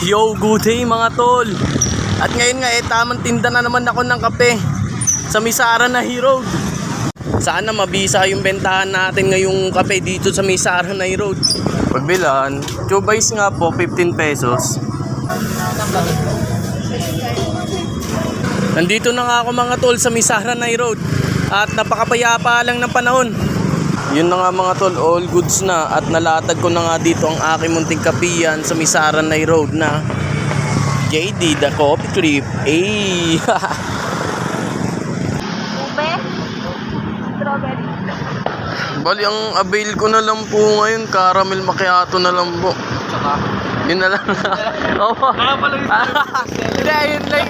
Yo, good day mga tol. At ngayon nga tamang tinda na naman ako ng kape sa Misara na Road. Sana mabisa yung bentahan natin ngayong kape dito sa Misara na Road. Pagbilan, chubais nga po 15 pesos. Nandito na nga ako mga tol sa Misara na Road. At napakapayapa lang ng panahon. Yun na nga mga tol, all goods na. At nalatag ko na nga dito ang aking munting kapiyan sa Misara na Road na JD The Coffee Clip. Ay! Ube? Strawberry? Bali, ang avail ko na lang po ngayon, caramel macchiato na lang po. Yun na lang. Oo. Hindi, ayun lang.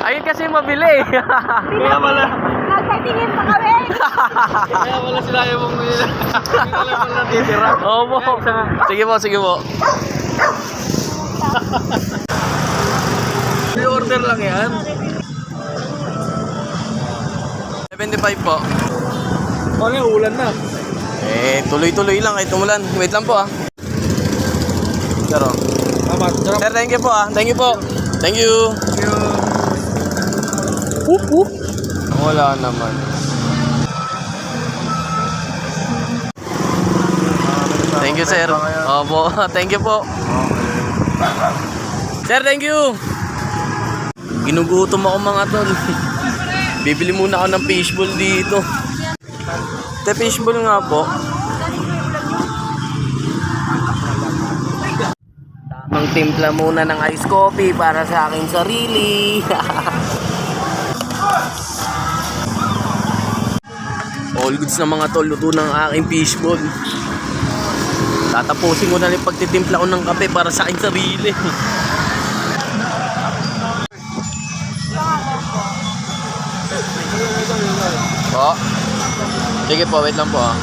Ayun kasi mabili. Kaya pala. Nagkatingin pa kami! Kaya pala sila yung hindi na lang natitira. Oo po. Sige po, sige po. May order lang yan. 75 po. Ano yung ulan na? Tuloy-tuloy lang kahit umulan. Wait lang po ah. Pero. Sir, thank you po ah. Thank you po. Thank you. Whoop whoop. Wala naman. Thank you sir. Opo, thank you po. Sir, thank you. Ginugutom ako mga tol. Bibili muna ako ng fishbowl dito. Te, fishbowl nga po. Tamang timpla muna ng ice coffee para sa aking sarili. All goods na mga tol, luto ng aking fishbowl. Tatapusin ko na rin pagtitimpla ko ng kape para sa aking sarili. Po. Sige po, wait lang po ah.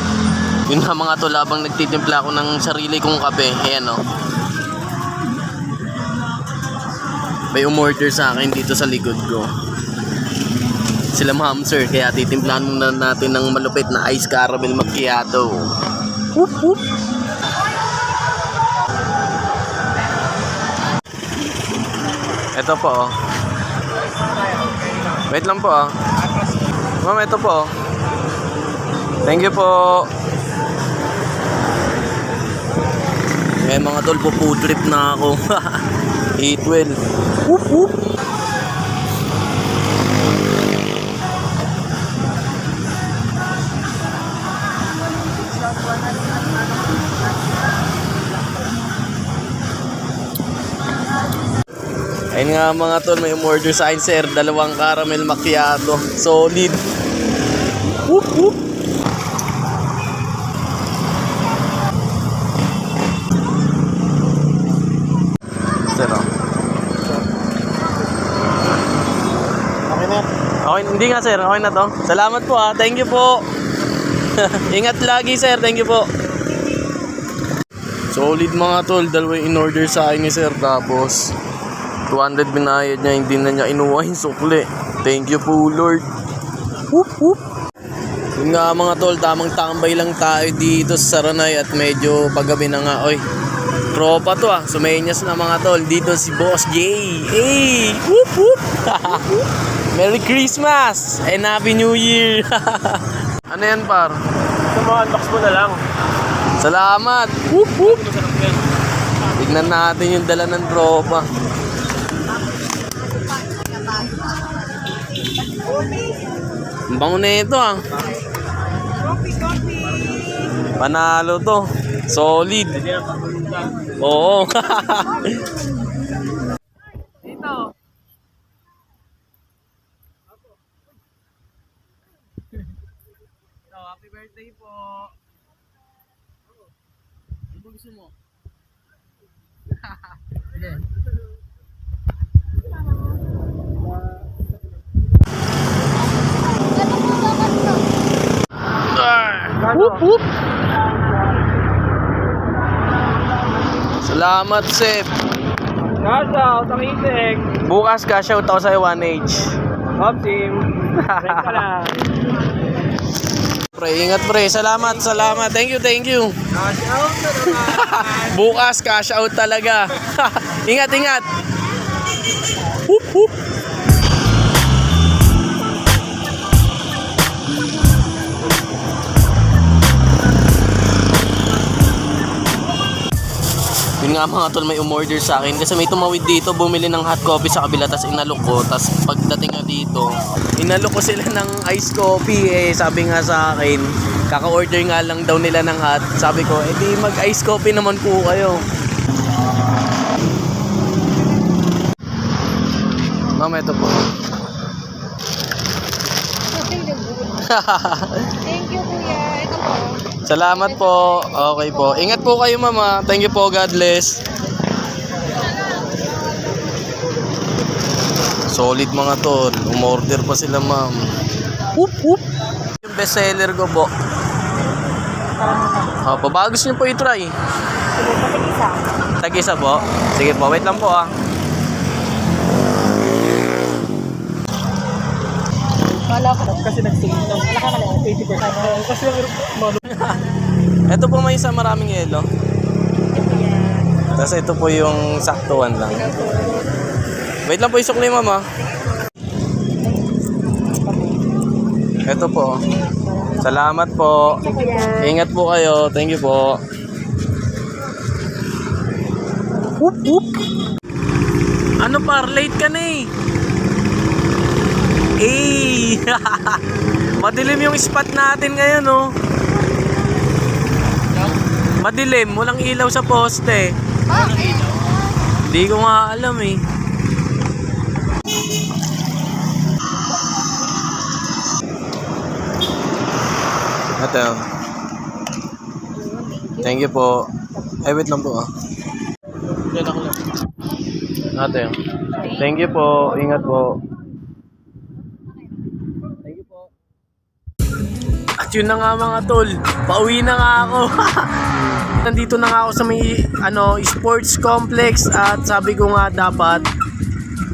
Yun na mga tol, habang nagtitimpla ako ng sarili kong kape. Ayan o. May umorder sa akin dito sa likod ko. Sila ma'am sir, kaya titimplahan muna natin ng malupit na ice caramel macchiato. Whoop whoop. Ito po oh. Wait lang po ah. Ma'am, ito po. Thank you po. Eh mga tol, po trip na ako. Eat well. Whoop whoop. Ayun nga mga tol, may umorder sa akin sir, 2 caramel macchiato. Solid. Whoop whoop. Sir oh. Okay na. Okay, hindi nga sir, okay na to. Salamat po ah, thank you po. Ingat lagi sir, thank you po. Solid mga tol, 2 in-order sa akin ni sir, tapos 200 binayad niya, hindi na niya inuha yung sukli. Thank you po Lord. Whoop whoop. Yun nga mga tol, tamang tambay lang tayo dito sa Saranay at medyo paggabi na nga. Oy, tropa to ah, sumenyas na mga tol. Dito si Boss J. Hey, whoop whoop. Merry Christmas and Happy New Year. Ano yan par? Ito mga unbox mo na lang. Salamat. Whoop whoop. Tignan natin yung dala ng tropa. Ang bango na ito ah. Panalo to. Solid. Oo. Dito. So, happy birthday po. Ano gusto mo? Whoop whoop. Salamat Sep. Cash out, ang itik. Bukas ka shout out sa'yo 1H. Hop team. Break ka lang. pre. Ingat pre. Salamat. Thank you. Cash out na naman. Bukas, cash out talaga. Ingat. Hup, hup. Yun nga mga tol, may umorder sa akin kasi may tumawid dito, bumili ng hot coffee sa kabila, tas inalok ko, tas pagdating nga dito, inalok ko sila ng iced coffee. Sabi nga sa akin, kaka-order nga lang daw nila ng hot. Sabi ko, di mag iced coffee naman po kayo. Ma'am, ito po. Thank you, kuya. Ito po. Salamat po. Okay po. Ingat po kayo, mama. Thank you po. God bless. Solid mga tol. Umorder pa sila, ma'am. Whoop, whoop. Yung bestseller ko po. Opo, baka gusto nyo po i-try. Sige, patig-isa. Tag-isa po. Sige po, wait lang po ah. Wala ko. Kasi nag-sale daw. Wala ka mali. 80%. Kasi Ito po may isa maraming yelo. Tapos ito po yung saktuan lang. Wait lang po isukli, mama. Ito po. Salamat po. Ingat po kayo. Thank you po. Whoop, whoop. Ano par? Late ka na eh. Madilim yung spot natin ngayon, oh. Madilim, walang ilaw sa poste. Di ko nga alam eh. Ito. Thank you po. Ay, wait lang po ah. Yan ako lang. Ate. Thank you po. Ingat po. At yun na nga mga tol, pauwi na nga ako. Nandito na nga ako sa may sports complex at sabi ko nga dapat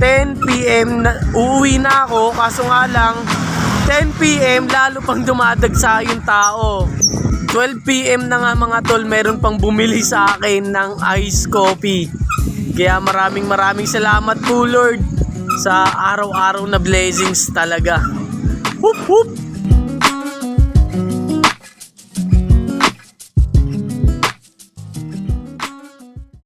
10 PM na, uuwi na ako, kaso nga lang 10 PM lalo pang dumadagsa yung tao. 12 PM na nga mga tol, meron pang bumili sa akin ng iced coffee. Kaya maraming salamat po Lord sa araw-araw na blessings talaga. Hup hup!